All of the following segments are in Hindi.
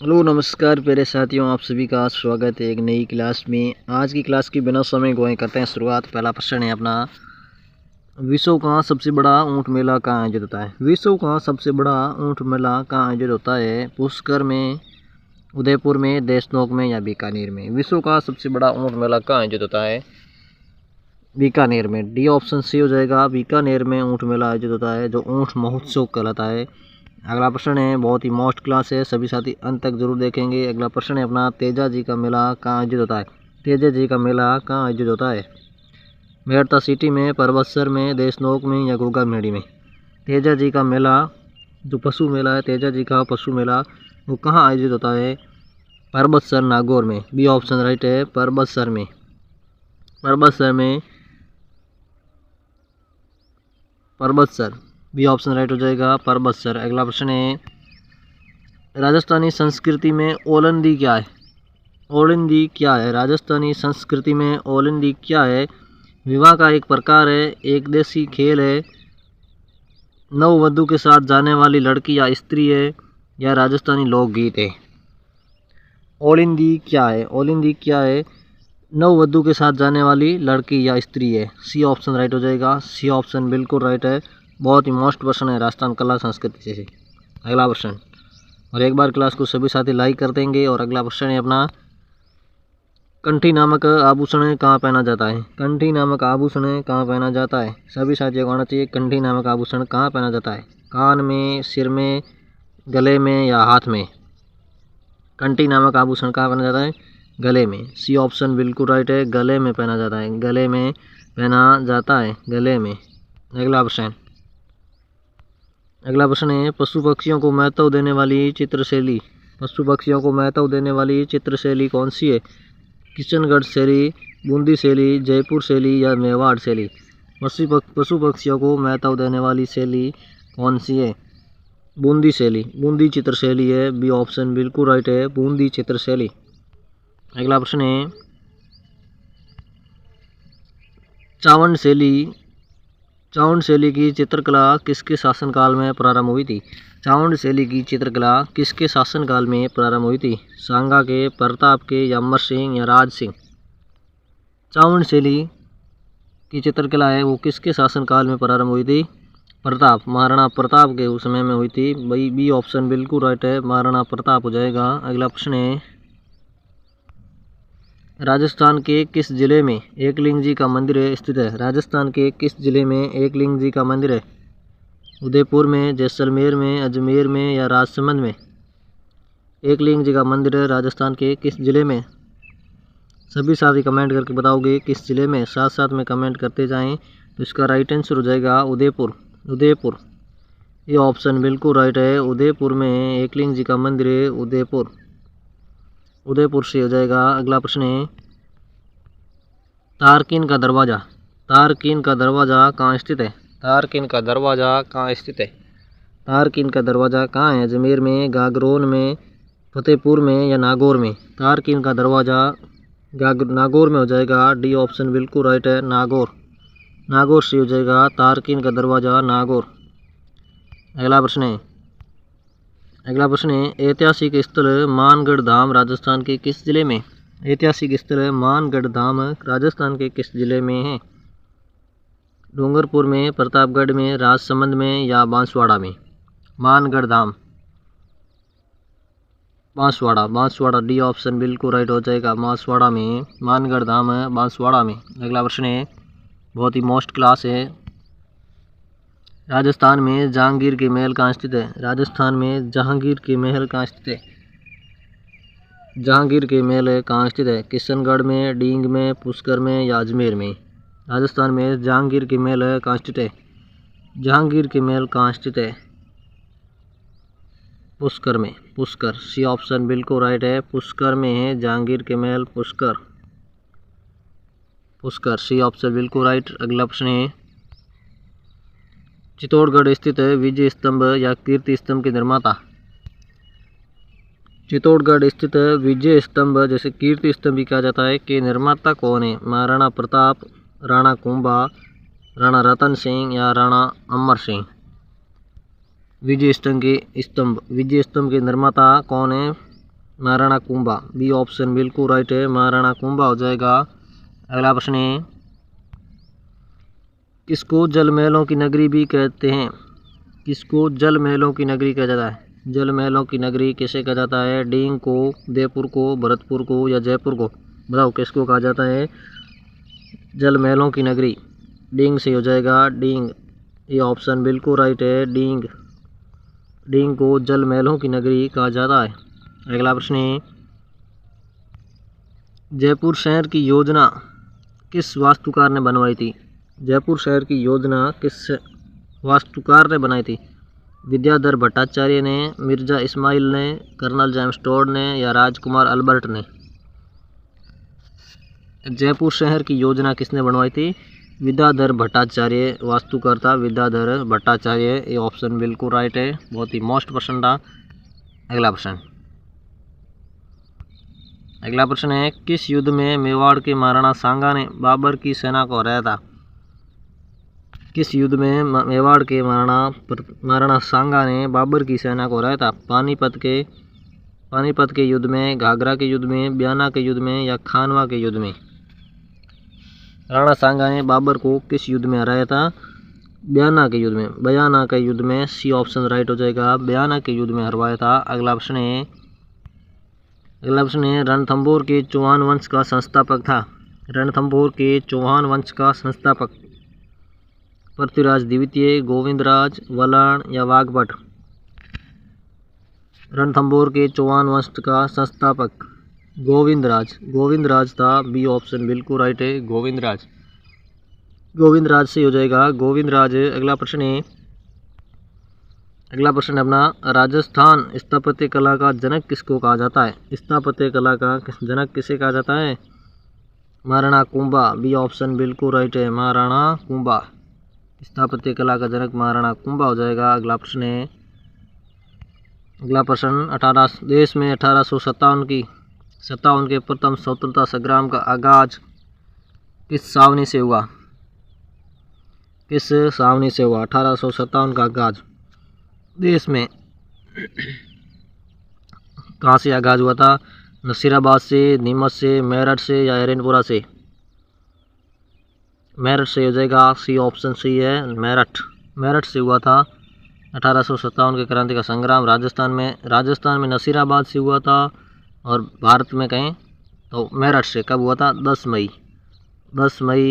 हेलो नमस्कार प्यारे साथियों, आप सभी का स्वागत है एक नई क्लास में। आज की क्लास की बिना समय गवाए करते हैं शुरुआत। पहला प्रश्न है अपना, विश्व का सबसे बड़ा ऊंट मेला कहाँ आयोजित होता है? विश्व का सबसे बड़ा ऊंट मेला कहाँ आयोजित होता है? पुष्कर में, उदयपुर में, देशनोक में या बीकानेर में? विश्व का सबसे बड़ा ऊंट मेला कहाँ आयोजित होता है? बीकानेर में। डी ऑप्शन सी हो जाएगा, बीकानेर में ऊंट मेला आयोजित होता है, जो ऊंट महोत्सव कहलाता है। अगला प्रश्न है, बहुत ही मोस्ट क्लास है, सभी साथी अंत तक जरूर देखेंगे। अगला प्रश्न है अपना, तेजा जी का मेला कहाँ आयोजित होता है? तेजा जी का मेला कहाँ आयोजित होता है? मेड़ता सिटी में, परबतसर में, देशनोक में या गोगामेड़ी में? तेजा जी का मेला, जो पशु मेला है, तेजा जी का पशु मेला, वो कहाँ आयोजित होता है? परबतसर, नागौर में। बी ऑप्शन राइट है, परबतसर में। परबतसर में, परबतसर, बी ऑप्शन राइट हो जाएगा, परबतसर। अगला प्रश्न है, राजस्थानी संस्कृति में ओलंदी क्या है? ओलंदी क्या है? राजस्थानी संस्कृति में ओलंदी क्या है? विवाह का एक प्रकार है, एक देसी खेल है, नववधु के साथ जाने वाली लड़की या स्त्री है, या राजस्थानी लोकगीत है? ओलंदी क्या है? ओलंदी क्या है? नववधु के साथ जाने वाली लड़की या स्त्री है। सी ऑप्शन राइट हो जाएगा, सी ऑप्शन बिल्कुल राइट है। बहुत ही मोस्ट प्रश्न है राजस्थान कला संस्कृति से। अगला प्रश्न, और एक बार क्लास को सभी साथी लाइक कर देंगे। और अगला प्रश्न है अपना, कंठी नामक आभूषण कहाँ पहना जाता है? कंठी नामक आभूषण कहाँ पहना जाता है? सभी साथियों को आना चाहिए, कंठी नामक आभूषण कहाँ पहना जाता है? कान में, सिर में, गले में या हाथ में? कंठी नामक आभूषण कहाँ पहना जाता है? गले में। सी ऑप्शन बिल्कुल राइट है, गले में पहना जाता है, गले में पहना जाता है, गले में। अगला प्रश्न, अगला प्रश्न है, पशु पक्षियों को महत्व देने वाली चित्रशैली, पशु पक्षियों को महत्व देने वाली चित्रशैली कौन सी है? किशनगढ़ शैली, बूंदी शैली, जयपुर शैली या मेवाड़ शैली? पशु पक्षियों को महत्व देने वाली शैली कौन सी है? बूंदी शैली, बूंदी चित्र शैली है। बी ऑप्शन बिल्कुल राइट है, बूंदी चित्र शैली। अगला प्रश्न है, चावंड शैली, चावंड शैली की चित्रकला किसके शासनकाल में प्रारंभ हुई थी? चावंड शैली की चित्रकला किसके शासनकाल में प्रारंभ हुई थी? सांगा के, प्रताप के या अमर सिंह या राज सिंह? चावंड शैली की चित्रकला है वो किसके शासनकाल में प्रारंभ हुई थी? प्रताप, महाराणा प्रताप के उस समय में हुई थी। भाई बी ऑप्शन बिल्कुल राइट है, महाराणा प्रताप हो जाएगा। अगला प्रश्न है, राजस्थान के किस जिले में एकलिंग जी का मंदिर स्थित है? राजस्थान के किस जिले में एकलिंग जी का मंदिर है? उदयपुर में, जैसलमेर में, अजमेर में या राजसमंद में? एकलिंग जी का मंदिर है राजस्थान के किस जिले में? सभी साथी कमेंट करके बताओगे किस जिले में, साथ साथ में कमेंट करते जाएं। तो इसका राइट आंसर हो जाएगा उदयपुर, उदयपुर। ये ऑप्शन बिल्कुल राइट है, उदयपुर में एकलिंग जी का मंदिर है, उदयपुर, उदयपुर से हो जाएगा। अगला प्रश्न है, तारकीन का दरवाज़ा, तारकीन का दरवाज़ा कहाँ स्थित है? तारकीन का दरवाज़ा कहाँ स्थित है? तारकीन का दरवाज़ा कहाँ है? अजमेर में, गागरोन में, फतेहपुर में या नागौर में? तारकीन का दरवाज़ा नागौर में हो जाएगा। डी ऑप्शन बिल्कुल राइट है, नागौर, नागौर से हो जाएगा तारकीन का दरवाज़ा, नागौर। अगला प्रश्न है, अगला प्रश्न है, ऐतिहासिक स्थल मानगढ़ धाम राजस्थान के किस जिले में? ऐतिहासिक स्थल मानगढ़ धाम राजस्थान के किस जिले में है? डूंगरपुर में, प्रतापगढ़ में, राजसमंद में या बांसवाड़ा में? मानगढ़ धाम, बांसवाड़ा, बांसवाड़ा। डी ऑप्शन बिल्कुल राइट हो जाएगा, बांसवाड़ा में, मानगढ़ धाम है बांसवाड़ा में। अगला प्रश्न है, बहुत ही मोस्ट क्लास है, राजस्थान में जहांगीर के महल कहाँ स्थित है? राजस्थान में जहांगीर के महल कहाँ स्थित है? जहांगीर के महल कहाँ स्थित है? किशनगढ़ में, डींग में, पुष्कर में या अजमेर में? राजस्थान में जहांगीर के महल कहाँ स्थित है? जहांगीर के महल कहाँ स्थित है? पुष्कर में, पुष्कर। सी ऑप्शन बिल्कुल राइट है, पुष्कर में है जहांगीर के महल, पुष्कर, पुष्कर। सी ऑप्शन बिल्कुल राइट। अगला प्रश्न है, चित्तौड़गढ़ स्थित विजय स्तंभ या कीर्ति स्तंभ के निर्माता? चित्तौड़गढ़ स्थित विजय स्तंभ जैसे कीर्ति स्तंभ भी कहा जाता है कि निर्माता कौन है? महाराणा प्रताप, राणा कुंभा, राणा रतन सिंह या राणा अमर सिंह? विजय स्तंभ के निर्माता कौन है? महाराणा कुंभा। बी ऑप्शन बिल्कुल राइट है, महाराणा कुंभा हो जाएगा। अगला प्रश्न है, किसको जल महलों की नगरी भी कहते हैं? किसको जल महलों की नगरी कहा जाता है? जल महलों की नगरी किसे कहा जाता है? डींग को, उदयपुर को, भरतपुर को या जयपुर को? बताओ किसको कहा जाता है जल महलों की नगरी? डींग से हो जाएगा, डींग। ये ऑप्शन बिल्कुल राइट है, डींग। डींग को जल महलों की नगरी कहा जाता है। अगला प्रश्न है, जयपुर शहर की योजना किस वास्तुकार ने बनवाई थी? जयपुर शहर की योजना किस वास्तुकार ने बनाई थी? विद्याधर भट्टाचार्य ने, मिर्जा इस्माइल ने, कर्नल जेम्स टोड ने या राजकुमार अल्बर्ट ने? जयपुर शहर की योजना किसने बनवाई थी? विद्याधर भट्टाचार्य वास्तुकार था, विद्याधर भट्टाचार्य। ये ऑप्शन बिल्कुल राइट है, बहुत ही मोस्ट प्रश्न था। अगला प्रश्न, अगला प्रश्न है, किस युद्ध में मेवाड़ के महाराणा सांगा ने बाबर की सेना को हराया था? किस युद्ध में मेवाड़ के महाराणा सांगा ने बाबर की सेना को हराया था? पानीपत के युद्ध में, घाघरा के युद्ध में, बयाना के युद्ध में या खानवा के युद्ध में? राणा सांगा ने बाबर को किस युद्ध में हराया था? बयाना के युद्ध में। बयाना के युद्ध में, सी ऑप्शन राइट हो जाएगा, बयाना के युद्ध में हरवाया था। अगला प्रश्न है, रणथंभौर के चौहान वंश का संस्थापक था? रणथंभौर के चौहान वंश का संस्थापक पृथ्वीराज द्वितीय, गोविंदराज, वलाण या वाघभट? रणथंभौर के चौहान वंश का संस्थापक गोविंदराज। गोविंदराज था, बी ऑप्शन बिल्कुल राइट है, गोविंदराज। गोविंदराज से हो जाएगा, गोविंदराज। अगला प्रश्न है, अपना, राजस्थान स्थापत्य कला का जनक किसको कहा जाता है? स्थापत्य कला का जनक किसे कहा जाता है? महाराणा कुंभा। बी ऑप्शन बिल्कुल राइट है, महाराणा कुंभा। स्थापत्य कला का जनक महाराणा कुंभा हो जाएगा। अगला प्रश्न है, देश में 1857 के प्रथम स्वतंत्रता संग्राम का आगाज किस सावनी से हुआ? किस सावनी से हुआ 1857 का आगाज? देश में कहाँ से आगाज हुआ था? नसीराबाद से, नीमच से, मेरठ से या हरियाणपुरा से? मेरठ से हो जाएगा, सी ऑप्शन सी है, मेरठ। मेरठ से हुआ था 1857 के क्रांति का संग्राम। राजस्थान में नसीराबाद से हुआ था, और भारत में कहें तो मेरठ से। कब हुआ था? 10 मई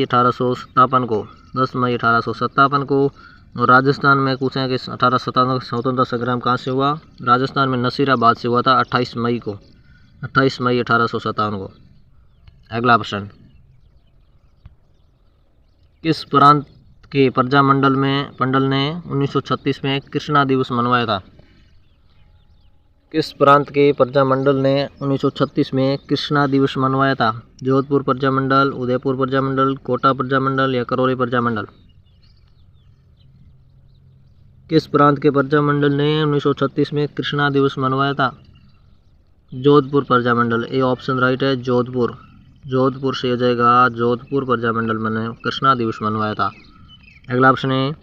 1857 को। 10 मई 1857 को। और राजस्थान में पूछें कि 1857 स्वतंत्रता संग्राम कहाँ से हुआ? राजस्थान में नसीराबाद से हुआ था 28 मई 1857 को। अगला प्रश्न, किस प्रांत के प्रजामंडल ने 1936 में कृष्णा दिवस मनवाया था? किस प्रांत के प्रजामंडल ने 1936 में कृष्णा दिवस मनवाया था? जोधपुर प्रजामंडल, उदयपुर प्रजामंडल, कोटा प्रजामंडल या करौली प्रजामंडल? किस प्रांत के प्रजामंडल ने 1936 में कृष्णा दिवस मनवाया था? Jodhpur Prajamandal. A option right है, जोधपुर। जोधपुर से हो जाएगा, जोधपुर प्रजामंडल ने कृष्णा दिवस मनवाया था। अगला प्रश्न है,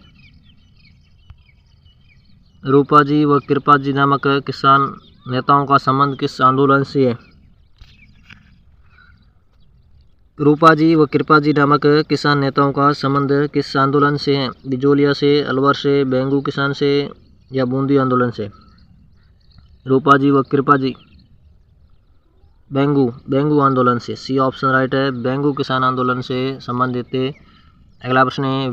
रूपाजी व कृपाजी नामक किसान नेताओं का संबंध किस आंदोलन से है? रूपाजी व कृपाजी नामक किसान नेताओं का संबंध किस आंदोलन से है? बिजोलिया से, अलवर से, बेंगू किसान से या बूंदी आंदोलन से? रूपाजी व कृपाजी बेंगू आंदोलन से। सी ऑप्शन राइट है, बेंगू किसान आंदोलन से संबंधित थे। अगला प्रश्न है,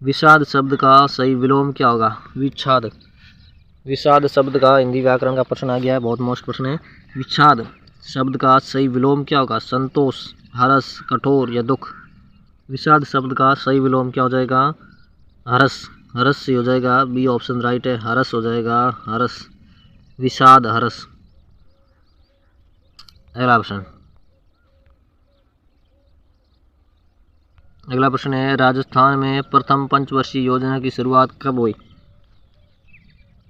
विषाद शब्द का सही विलोम क्या होगा? विषाद शब्द का हिंदी व्याकरण का प्रश्न आ गया है, बहुत मोस्ट प्रश्न है। विषाद शब्द का सही विलोम क्या होगा? संतोष, हर्ष, कठोर या दुख? विषाद शब्द का सही विलोम क्या हो जाएगा? हर्ष। हर्ष से हो जाएगा, बी ऑप्शन राइट है, हर्ष हो जाएगा, हर्ष। विषाद, हर्ष। अगला प्रश्न है, राजस्थान में प्रथम पंचवर्षीय योजना की शुरुआत कब हुई?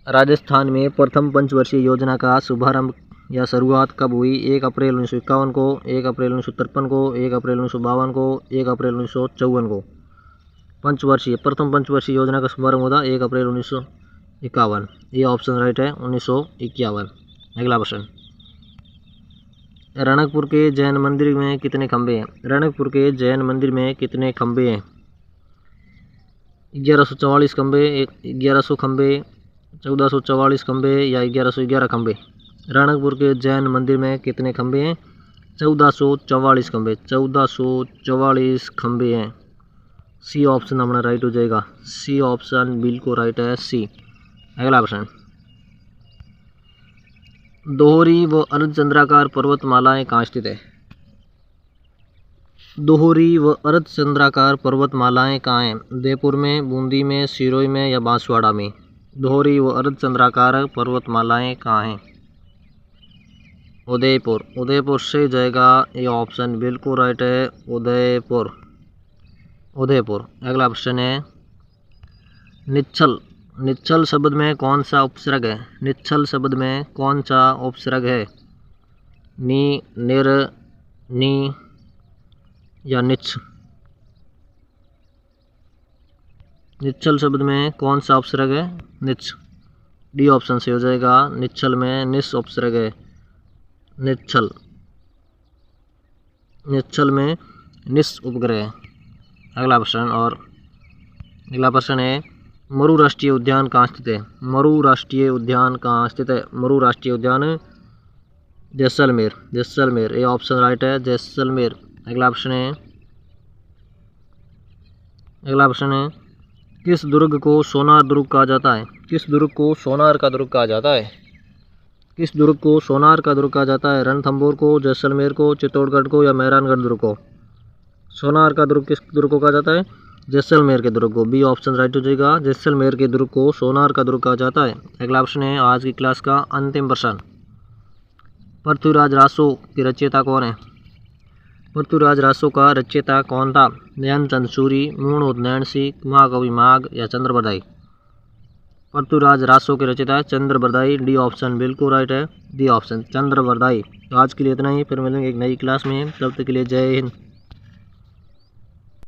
राजस्थान में प्रथम पंचवर्षीय योजना का शुभारंभ या शुरुआत कब हुई? 1 अप्रैल 1951 को, 1 अप्रैल 1953 को, 1 अप्रैल 1952 को, 1 अप्रैल 1954 को? प्रथम पंचवर्षीय योजना का शुभारंभ हुआ 1 अप्रैल 1951। ये ऑप्शन राइट है, 1951। अगला प्रश्न, रणकपुर के जैन मंदिर में कितने खंभे हैं? रणकपुर के जैन मंदिर में कितने खंभे हैं? 1144 खंभे, 1100 खंभे, 1444 खंभे या 1111 खंभे? रणकपुर के जैन मंदिर में कितने खंभे हैं? 1444 खंभे, 1444 खंभे हैं। सी ऑप्शन हमारा राइट हो जाएगा। सी ऑप्शन बिल्कुल राइट है, सी। अगला प्रश्न, दोहरी व अर्धचंद्राकार पर्वतमालाएं कहाँ स्थित है? दोहरी व अर्धचंद्राकार पर्वतमालाएं कहाँ हैं? उदयपुर में, बूंदी में, सिरोही में या बांसवाड़ा में? दोहरी व अर्धचंद्राकार पर्वतमालाएं कहाँ हैं? उदयपुर। उदयपुर से जाएगा, ये ऑप्शन बिल्कुल राइट है, उदयपुर। उदयपुर। अगला प्रश्न है, निच्छल। निच्छल शब्द में कौन सा उपसर्ग है? निच्छल शब्द में कौन सा उपसर्ग है? नी, निर, नी या निच्छ? निच्छल शब्द में कौन सा उपसर्ग है? निच्छ। डी ऑप्शन से हो जाएगा। निच्छल में निस उपसर्ग है, निच्छल। निच्छल में निस उपग्रह है। अगला प्रश्न, और अगला प्रश्न है, मरु राष्ट्रीय उद्यान कहाँ स्थित है? मरु राष्ट्रीय उद्यान कहाँ स्थित है? मरु राष्ट्रीय उद्यान जैसलमेर। जैसलमेर, ये ऑप्शन राइट है, जैसलमेर। अगला प्रश्न है, अगला प्रश्न है, किस दुर्ग को सोनार दुर्ग कहा जाता है? किस दुर्ग को सोनार का दुर्ग कहा जाता है? किस दुर्ग को सोनार का दुर्ग कहा जाता है? रणथंभौर को, जैसलमेर को, चित्तौड़गढ़ को या मेहरानगढ़ दुर्ग को? सोनार का दुर्ग किस दुर्ग को कहा जाता है? जैसलमेर के दुर्ग को। बी ऑप्शन राइट हो जाएगा, जैसलमेर के दुर्ग को सोनार का दुर्ग कहा जाता है। अगला प्रश्न है, आज की क्लास का अंतिम प्रश्न, पृथ्वीराज रासो की रचयिता कौन है? पृथ्वीराज रासो का रचयिता कौन था? ध्यानचंद सूरी, मूणोदनैन सिंह, महाकवि माघ या चंद्रबरदाई? पृथ्वीराज रासो के रचयिता चंद्रबरदाई। डी ऑप्शन बिल्कुल राइट है, डी ऑप्शन चंद्रबरदाई। तो आज के लिए इतना ही, फिर मिलेंगे एक नई क्लास में, तब तक के लिए जय हिंद।